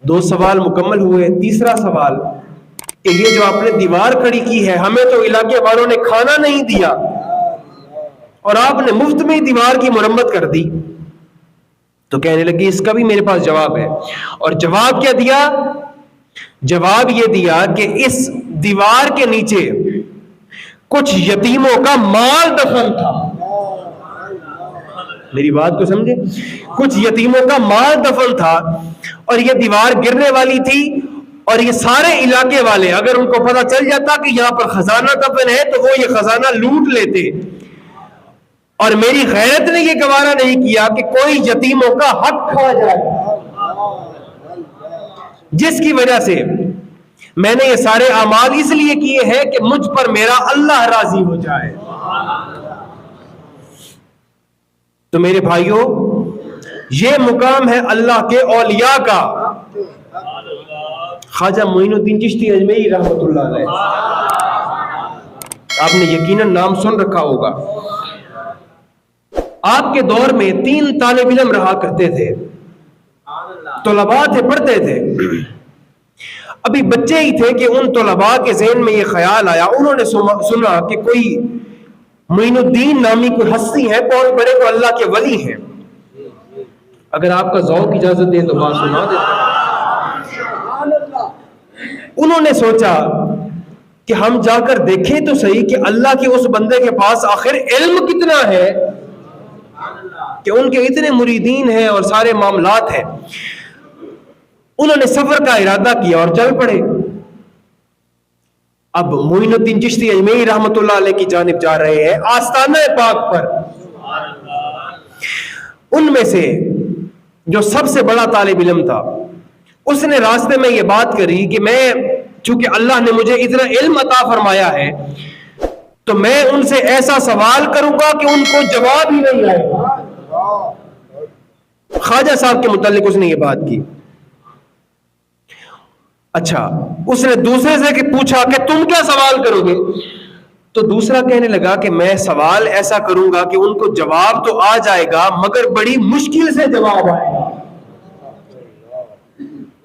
2 سوال مکمل ہوئے. تیسرا سوال کہ یہ جو آپ نے دیوار کھڑی کی ہے, ہمیں تو علاقے والوں نے کھانا نہیں دیا اور آپ نے مفت میں دیوار کی مرمت کر دی. تو کہنے لگی اس کا بھی میرے پاس جواب ہے. اور جواب کیا دیا؟ جواب یہ دیا کہ اس دیوار کے نیچے کچھ یتیموں کا مال دفن تھا. میری بات کو سمجھے, کچھ یتیموں کا مال دفن تھا اور یہ دیوار گرنے والی تھی, اور یہ سارے علاقے والے اگر ان کو پتہ چل جاتا کہ یہاں پر خزانہ دفن ہے تو وہ یہ خزانہ لوٹ لیتے. اور میری غیرت نے یہ گوارا نہیں کیا کہ کوئی یتیموں کا حق کھا جائے, جس کی وجہ سے میں نے یہ سارے اعمال اس لیے کیے ہیں کہ مجھ پر میرا اللہ راضی ہو جائے. تو میرے بھائیوں, یہ مقام ہے اللہ کے اولیاء کا. خواجہ معین الدین چشتی اجمیری رحمۃ اللہ علیہ, آپ نے یقیناً نام سن رکھا ہوگا. آپ کے دور میں 3 طالب علم رہا کرتے تھے, طلباء تھے, پڑھتے تھے. ابھی بچے ہی تھے کہ ان طلباء کے ذہن میں یہ خیال آیا, انہوں نے سنا کہ کوئی معین الدین نامی کوئی ہستی ہے, بہت بڑے کو اللہ کے ولی ہیں. اگر آپ کا ذوق اجازت دے تو بات سنا دیتا. انہوں نے سوچا کہ ہم جا کر دیکھیں تو صحیح کہ اللہ کے اس بندے کے پاس آخر علم کتنا ہے کہ ان کے اتنے مریدین ہیں اور سارے معاملات ہیں. انہوں نے سفر کا ارادہ کیا اور چل پڑے. اب معین الدین چشتی اجمیری رحمۃ اللہ علیہ کی جانب جا رہے ہیں آستانہ پاک پر. ان میں سے جو سب سے بڑا طالب علم تھا, اس نے راستے میں یہ بات کری کہ میں چونکہ اللہ نے مجھے اتنا علم عطا فرمایا ہے تو میں ان سے ایسا سوال کروں گا کہ ان کو جواب ہی نہیں آئے گا. خواجہ صاحب کے متعلق اس نے یہ بات کی. اچھا, اس نے دوسرے سے پوچھا کہ تم کیا سوال کرو گے؟ تو دوسرا کہنے لگا کہ میں سوال ایسا کروں گا کہ ان کو جواب تو آ جائے گا مگر بڑی مشکل سے جواب آئے گا.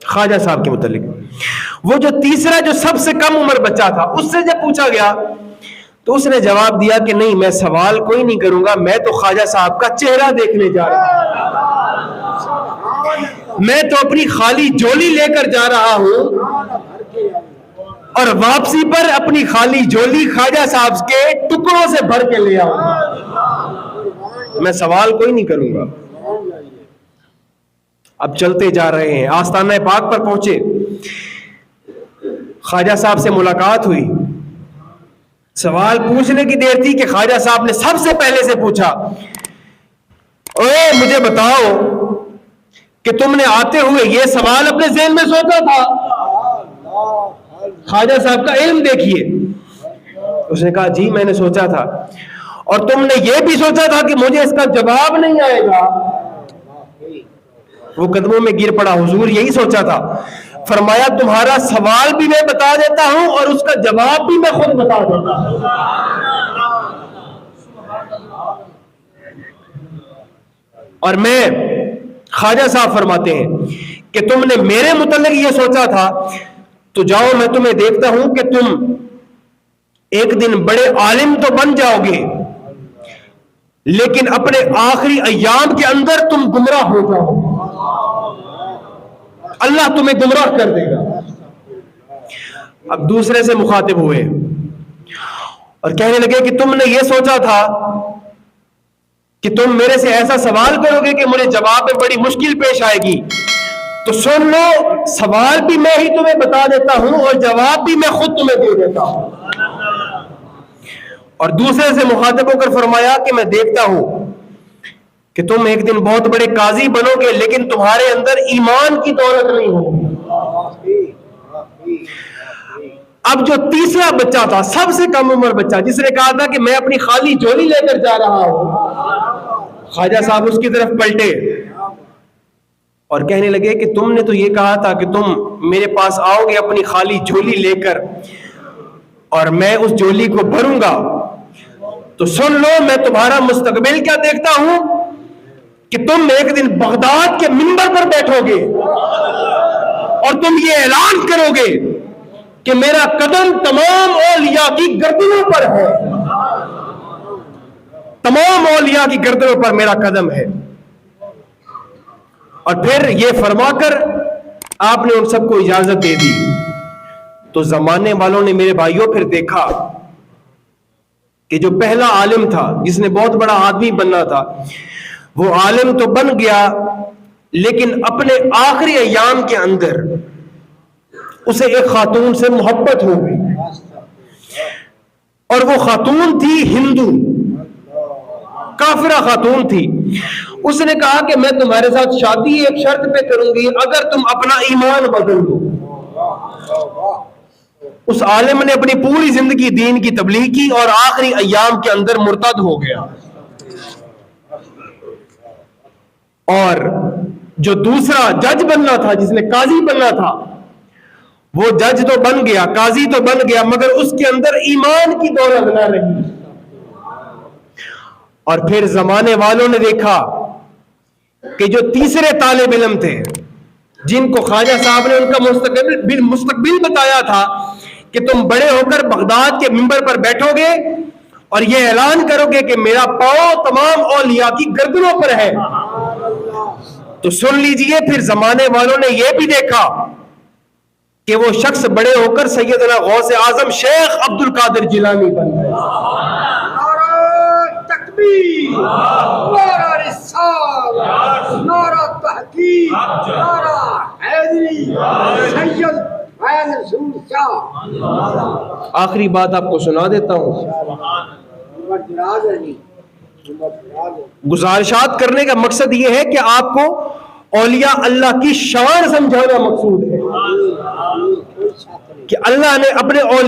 خواجہ صاحب کے متعلق وہ جو تیسرا جو سب سے کم عمر بچہ تھا, اس سے جب پوچھا گیا تو اس نے جواب دیا کہ نہیں, میں سوال کوئی نہیں کروں گا, میں تو خواجہ صاحب کا چہرہ دیکھنے جا رہا ہوں, میں تو اپنی خالی جولی لے کر جا رہا ہوں اور واپسی پر اپنی خالی جولی خواجہ صاحب کے ٹکڑوں سے بھر کے لے آؤں, میں سوال کوئی نہیں کروں گا. اب چلتے جا رہے ہیں, آستانہ پاک پر پہنچے, خواجہ صاحب سے ملاقات ہوئی. سوال پوچھنے کی دیر تھی کہ خواجہ صاحب نے سب سے پہلے سے پوچھا, اوے مجھے بتاؤ کہ تم نے آتے ہوئے یہ سوال اپنے ذہن میں سوچا تھا؟ خواجہ صاحب کا علم دیکھیے. اس نے کہا جی میں نے سوچا تھا. اور تم نے یہ بھی سوچا تھا کہ مجھے اس کا جواب نہیں آئے گا؟ وہ قدموں میں گر پڑا, حضور یہی سوچا تھا. فرمایا تمہارا سوال بھی میں بتا دیتا ہوں اور اس کا جواب بھی میں خود بتا دیتا ہوں. اور میں خواجہ صاحب فرماتے ہیں کہ تم نے میرے متعلق یہ سوچا تھا تو جاؤ میں تمہیں دیکھتا ہوں کہ تم ایک دن بڑے عالم تو بن جاؤ گے لیکن اپنے آخری ایام کے اندر تم گمراہ ہو جاؤ گے, اللہ تمہیں گمراہ کر دے گا. اب دوسرے سے مخاطب ہوئے اور کہنے لگے کہ تم نے یہ سوچا تھا کہ تم میرے سے ایسا سوال کرو گے کہ مجھے جواب میں بڑی مشکل پیش آئے گی, تو سن لو, سوال بھی میں ہی تمہیں بتا دیتا ہوں اور جواب بھی میں خود تمہیں دے دیتا ہوں. اور دوسرے سے مخاطب ہو کر فرمایا کہ میں دیکھتا ہوں کہ تم ایک دن بہت بڑے قاضی بنو گے لیکن تمہارے اندر ایمان کی دولت نہیں ہوگی. اب جو تیسرا بچہ تھا, سب سے کم عمر بچہ, جس نے کہا تھا کہ میں اپنی خالی جولی لے کر جا رہا ہوں, خواجہ صاحب اس کی طرف پلٹے اور کہنے لگے کہ تم نے تو یہ کہا تھا کہ تم میرے پاس آؤ گے اپنی خالی جولی لے کر اور میں اس جولی کو بھروں گا, تو سن لو میں تمہارا مستقبل کیا دیکھتا ہوں کہ تم ایک دن بغداد کے منبر پر بیٹھو گے تم یہ اعلان کرو گے کہ میرا قدم تمام اولیاء کی گردنوں پر ہے، تمام اولیاء کی گردنوں پر میرا قدم ہے. اور پھر یہ فرما کر آپ نے ان سب کو اجازت دے دی. تو زمانے والوں نے میرے بھائیوں پھر دیکھا کہ جو پہلا عالم تھا جس نے بہت بڑا آدمی بننا تھا، وہ عالم تو بن گیا لیکن اپنے آخری ایام کے اندر اسے ایک خاتون سے محبت ہو گئی، اور وہ خاتون تھی ہندو، کافرہ خاتون تھی. اس نے کہا کہ میں تمہارے ساتھ شادی ایک شرط پہ کروں گی اگر تم اپنا ایمان بدل دو. اس عالم نے اپنی پوری زندگی دین کی تبلیغ کی اور آخری ایام کے اندر مرتد ہو گیا. اور جو دوسرا جج بننا تھا، جس نے قاضی بننا تھا، وہ جج تو بن گیا، قاضی تو بن گیا، مگر اس کے اندر ایمان کی دولت نہ رہی. اور پھر زمانے والوں نے دیکھا کہ جو تیسرے طالب علم تھے، جن کو خواجہ صاحب نے ان کا مستقبل بتایا تھا کہ تم بڑے ہو کر بغداد کے منبر پر بیٹھو گے اور یہ اعلان کرو گے کہ میرا پاؤں تمام اولیاء کی گردنوں پر ہے، تو سن لیجئے. پھر زمانے والوں نے یہ بھی دیکھا کہ وہ شخص بڑے ہو کر سیدنا غوث اعظم شیخ عبد القادر جیلانی بن گئے. نعرہ تکبیر، نعرہ رسالت، نعرہ تحقیق، نعرہ حیدری، سید غیر رسول شاہ. آخری بات آپ کو سنا دیتا ہوں. گزارشات کرنے کا مقصد یہ ہے کہ آپ کو اولیاء اللہ کی شان سمجھانا مقصود ہے کہ اللہ نے اپنے اولیاء